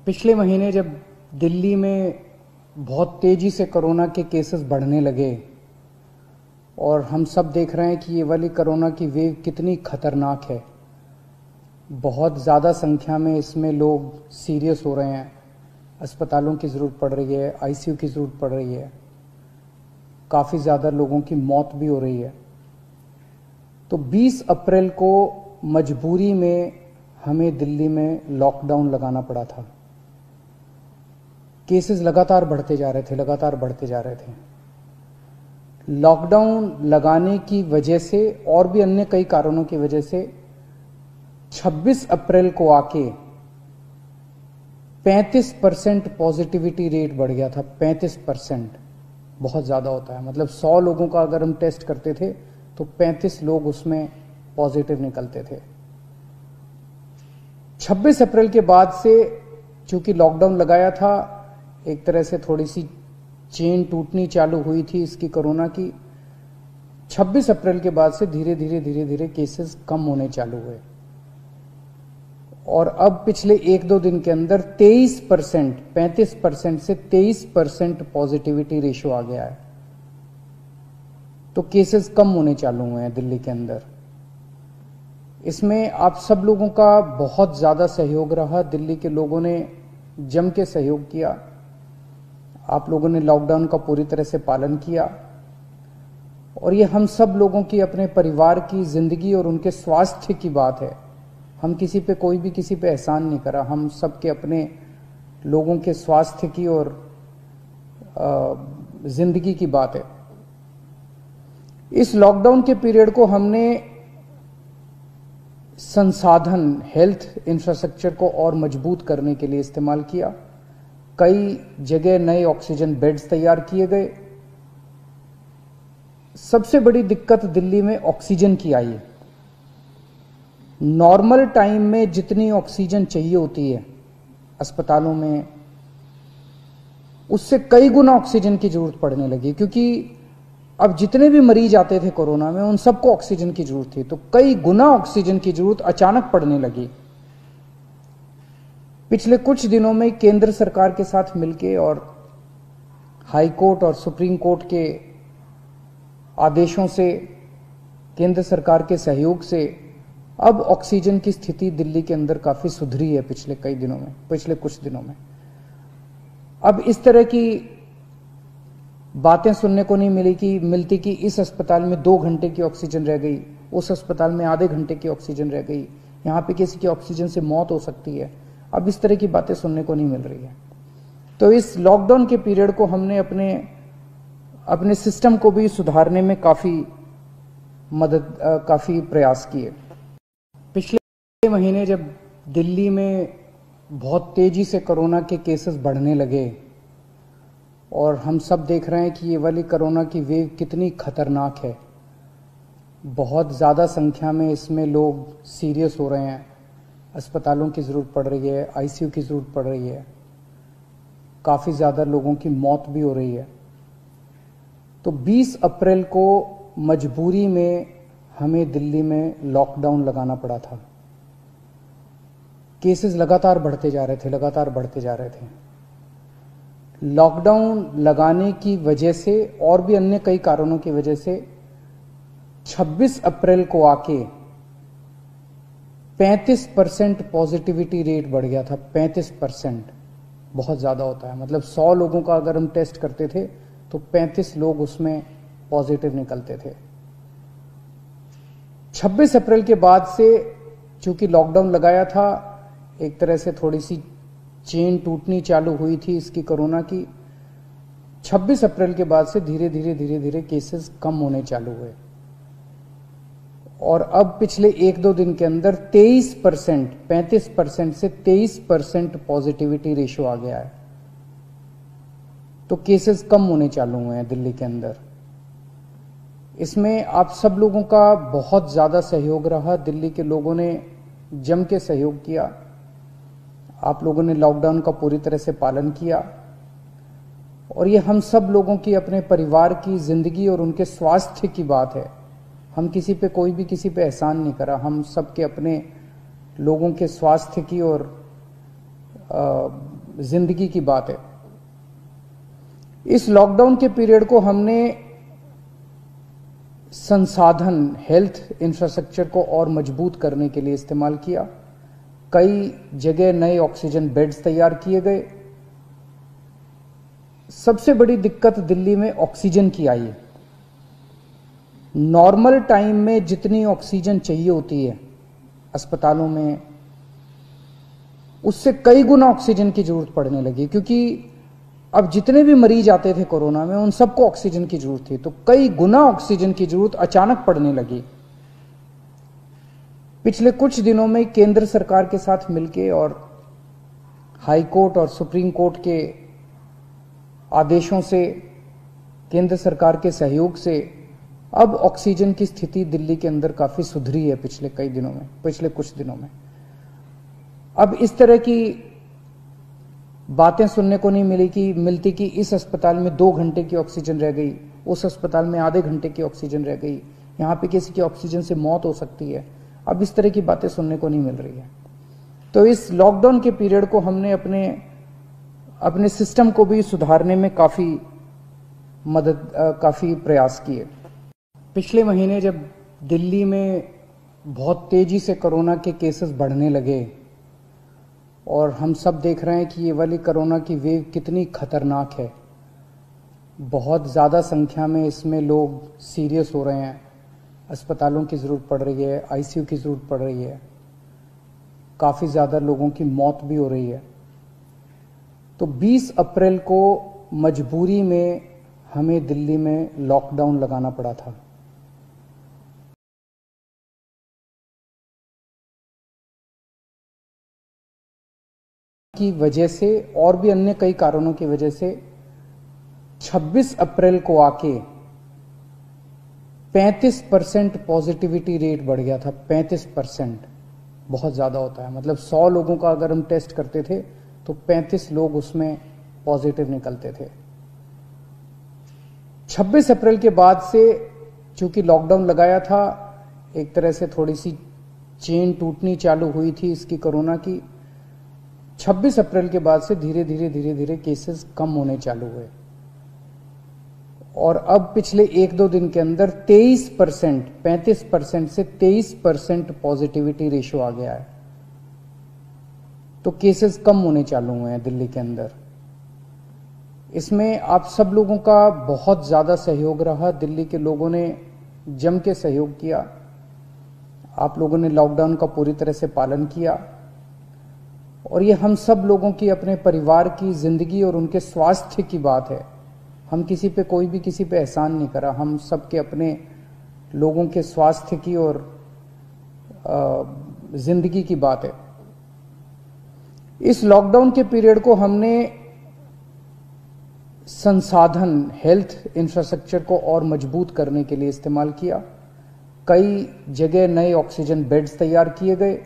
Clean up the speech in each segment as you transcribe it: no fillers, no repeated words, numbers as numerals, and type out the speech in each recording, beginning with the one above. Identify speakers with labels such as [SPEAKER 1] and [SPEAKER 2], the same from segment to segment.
[SPEAKER 1] पिछले महीने जब दिल्ली में बहुत तेजी से कोरोना के केसेस बढ़ने लगे और हम सब देख रहे हैं कि ये वाली कोरोना की वेव कितनी खतरनाक है। बहुत ज़्यादा संख्या में इसमें लोग सीरियस हो रहे हैं, अस्पतालों की ज़रूरत पड़ रही है, आईसीयू की ज़रूरत पड़ रही है, काफ़ी ज़्यादा लोगों की मौत भी हो रही है। तो 20 अप्रैल को मजबूरी में हमें दिल्ली में लॉकडाउन लगाना पड़ा था। केसेस लगातार बढ़ते जा रहे थे। लॉकडाउन लगाने की वजह से और भी अन्य कई कारणों की वजह से 26 अप्रैल को आके 35% पॉजिटिविटी रेट बढ़ गया था। 35% बहुत ज़्यादा होता है। मतलब 100 लोगों का अगर हम टेस्ट करते थे तो 35 लोग उसमें पॉजिटिव निकलते थे। 26 अप्रैल के बाद से चूंकि लॉकडाउन लगाया था, एक तरह से थोड़ी सी चेन टूटनी चालू हुई थी इसकी कोरोना की। 26 अप्रैल के बाद से धीरे धीरे केसेस कम होने चालू हुए और अब पिछले 1-2 दिन के अंदर 23%, 35% से 23% पॉजिटिविटी रेशियो आ गया है। तो केसेस कम होने चालू हुए हैं दिल्ली के अंदर। इसमें आप सब लोगों का बहुत ज्यादा सहयोग रहा। दिल्ली के लोगों ने जम के सहयोग किया। आप लोगों ने लॉकडाउन का पूरी तरह से पालन किया और ये हम सब लोगों की, अपने परिवार की जिंदगी और उनके स्वास्थ्य की बात है। हम कोई भी किसी पे एहसान नहीं करा। हम सब के अपने लोगों के स्वास्थ्य की और जिंदगी की बात है। इस लॉकडाउन के पीरियड को हमने संसाधन, हेल्थ इंफ्रास्ट्रक्चर को और मजबूत करने के लिए इस्तेमाल किया। कई जगह नए ऑक्सीजन बेड्स तैयार किए गए। सबसे बड़ी दिक्कत दिल्ली में ऑक्सीजन की आई है। नॉर्मल टाइम में जितनी ऑक्सीजन चाहिए होती है अस्पतालों में, उससे कई गुना ऑक्सीजन की जरूरत पड़ने लगी, क्योंकि अब जितने भी मरीज आते थे कोरोना में उन सबको ऑक्सीजन की जरूरत थी। तो कई गुना ऑक्सीजन की जरूरत अचानक पड़ने लगी। पिछले कुछ दिनों में केंद्र सरकार के साथ मिलकर और हाई कोर्ट और सुप्रीम कोर्ट के आदेशों से, केंद्र सरकार के सहयोग से अब ऑक्सीजन की स्थिति दिल्ली के अंदर काफी सुधरी है पिछले कुछ दिनों में। अब इस तरह की बातें सुनने को नहीं मिलती कि इस अस्पताल में 2 घंटे की ऑक्सीजन रह गई, उस अस्पताल में आधे घंटे की ऑक्सीजन रह गई, यहां पे किसी की ऑक्सीजन से मौत हो सकती है। अब इस तरह की बातें सुनने को नहीं मिल रही है। तो इस लॉकडाउन के पीरियड को हमने अपने सिस्टम को भी सुधारने में काफी प्रयास किए। पिछले महीने जब दिल्ली में बहुत तेजी से कोरोना के केसेस बढ़ने लगे और हम सब देख रहे हैं कि ये वाली कोरोना की वेव कितनी खतरनाक है। बहुत ज़्यादा संख्या में इसमें लोग सीरियस हो रहे हैं, अस्पतालों की ज़रूरत पड़ रही है, आईसीयू की ज़रूरत पड़ रही है, काफ़ी ज़्यादा लोगों की मौत भी हो रही है। तो 20 अप्रैल को मजबूरी में हमें दिल्ली में लॉकडाउन लगाना पड़ा था। केसेस लगातार बढ़ते जा रहे थे। लॉकडाउन लगाने की वजह से और भी अन्य कई कारणों की वजह से 26 अप्रैल को आके 35% पॉजिटिविटी रेट बढ़ गया था। 35% बहुत ज्यादा होता है। मतलब 100 लोगों का अगर हम टेस्ट करते थे तो 35 लोग उसमें पॉजिटिव निकलते थे। 26 अप्रैल के बाद से चूंकि लॉकडाउन लगाया था, एक तरह से थोड़ी सी चेन टूटनी चालू हुई थी इसकी कोरोना की। 26 अप्रैल के बाद से धीरे धीरे केसेस कम होने चालू हुए और अब पिछले 1-2 दिन के अंदर 23%, 35% से 23% पॉजिटिविटी रेशियो आ गया है। तो केसेस कम होने चालू हुए हैं दिल्ली के अंदर। इसमें आप सब लोगों का बहुत ज्यादा सहयोग रहा। दिल्ली के लोगों ने जम के सहयोग किया। आप लोगों ने लॉकडाउन का पूरी तरह से पालन किया और ये हम सब लोगों की, अपने परिवार की जिंदगी और उनके स्वास्थ्य की बात है। हम कोई भी किसी पे एहसान नहीं करा। हम सब के अपने लोगों के स्वास्थ्य की और जिंदगी की बात है। इस लॉकडाउन के पीरियड को हमने संसाधन, हेल्थ इंफ्रास्ट्रक्चर को और मजबूत करने के लिए इस्तेमाल किया। कई जगह नए ऑक्सीजन बेड्स तैयार किए गए। सबसे बड़ी दिक्कत दिल्ली में ऑक्सीजन की आई है। नॉर्मल टाइम में जितनी ऑक्सीजन चाहिए होती है अस्पतालों में, उससे कई गुना ऑक्सीजन की जरूरत पड़ने लगी, क्योंकि अब जितने भी मरीज आते थे कोरोना में उन सबको ऑक्सीजन की जरूरत थी, तो कई गुना ऑक्सीजन की जरूरत अचानक पड़ने लगी। पिछले कुछ दिनों में केंद्र सरकार के साथ मिलके और हाई कोर्ट और सुप्रीम कोर्ट के आदेशों से, केंद्र सरकार के सहयोग से अब ऑक्सीजन की स्थिति दिल्ली के अंदर काफी सुधरी है पिछले कुछ दिनों में। अब इस तरह की बातें सुनने को नहीं मिलती कि इस अस्पताल में 2 घंटे की ऑक्सीजन रह गई, उस अस्पताल में आधे घंटे की ऑक्सीजन रह गई, यहां पे किसी की ऑक्सीजन से मौत हो सकती है। अब इस तरह की बातें सुनने को नहीं मिल रही है। तो इस लॉकडाउन के पीरियड को हमने अपने सिस्टम को भी सुधारने में काफी प्रयास किए। पिछले महीने जब दिल्ली में बहुत तेजी से कोरोना के केसेस बढ़ने लगे और हम सब देख रहे हैं कि ये वाली कोरोना की वेव कितनी खतरनाक है, बहुत ज़्यादा संख्या में इसमें लोग सीरियस हो रहे हैं, अस्पतालों की ज़रूरत पड़ रही है, आईसीयू की ज़रूरत पड़ रही है, काफ़ी ज़्यादा लोगों की मौत भी हो रही है। तो 20 अप्रैल को मजबूरी में हमें दिल्ली में लॉकडाउन लगाना पड़ा था। की वजह से और भी अन्य कई कारणों की वजह से 26 अप्रैल को आके 35% पॉजिटिविटी रेट बढ़ गया था। 35% बहुत ज्यादा होता है, मतलब 100 लोगों का अगर हम टेस्ट करते थे तो 35 लोग उसमें पॉजिटिव निकलते थे। 26 अप्रैल के बाद से चूंकि लॉकडाउन लगाया था, एक तरह से थोड़ी सी चेन टूटनी चालू हुई थी इसकी कोरोना की। 26 अप्रैल के बाद से धीरे धीरे केसेस कम होने चालू हुए और अब पिछले 1-2 दिन के अंदर 23%, 35% से 23% पॉजिटिविटी रेशियो आ गया है। तो केसेस कम होने चालू हुए हैं दिल्ली के अंदर। इसमें आप सब लोगों का बहुत ज्यादा सहयोग रहा। दिल्ली के लोगों ने जम के सहयोग किया। आप लोगों ने लॉकडाउन का पूरी तरह से पालन किया और ये हम सब लोगों की, अपने परिवार की जिंदगी और उनके स्वास्थ्य की बात है। हम कोई भी किसी पे एहसान नहीं करा, हम सब के अपने लोगों के स्वास्थ्य की और जिंदगी की बात है। इस लॉकडाउन के पीरियड को हमने संसाधन, हेल्थ इंफ्रास्ट्रक्चर को और मजबूत करने के लिए इस्तेमाल किया। कई जगह नए ऑक्सीजन बेड्स तैयार किए गए।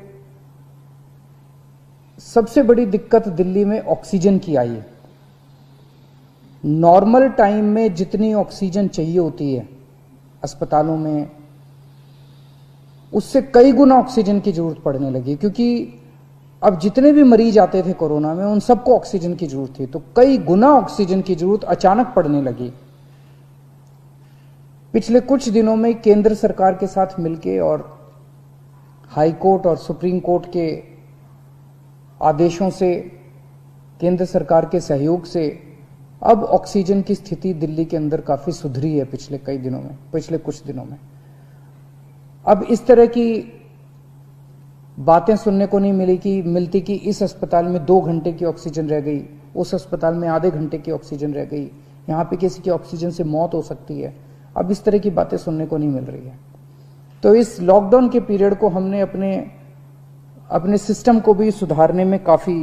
[SPEAKER 1] सबसे बड़ी दिक्कत दिल्ली में ऑक्सीजन की आई है। नॉर्मल टाइम में जितनी ऑक्सीजन चाहिए होती है अस्पतालों में, उससे कई गुना ऑक्सीजन की जरूरत पड़ने लगी, क्योंकि अब जितने भी मरीज आते थे कोरोना में उन सबको ऑक्सीजन की जरूरत थी, तो कई गुना ऑक्सीजन की जरूरत अचानक पड़ने लगी। पिछले कुछ दिनों में केंद्र सरकार के साथ मिलके और हाई कोर्ट और सुप्रीम कोर्ट के आदेशों से, केंद्र सरकार के सहयोग से अब ऑक्सीजन की स्थिति दिल्ली के अंदर काफी सुधरी है पिछले कुछ दिनों में। अब इस तरह की बातें सुनने को नहीं मिलती कि इस अस्पताल में 2 घंटे की ऑक्सीजन रह गई, उस अस्पताल में आधे घंटे की ऑक्सीजन रह गई, यहां पे किसी की ऑक्सीजन से मौत हो सकती है। अब इस तरह की बातें सुनने को नहीं मिल रही है। तो इस लॉकडाउन के पीरियड को हमने अपने सिस्टम को भी सुधारने में काफी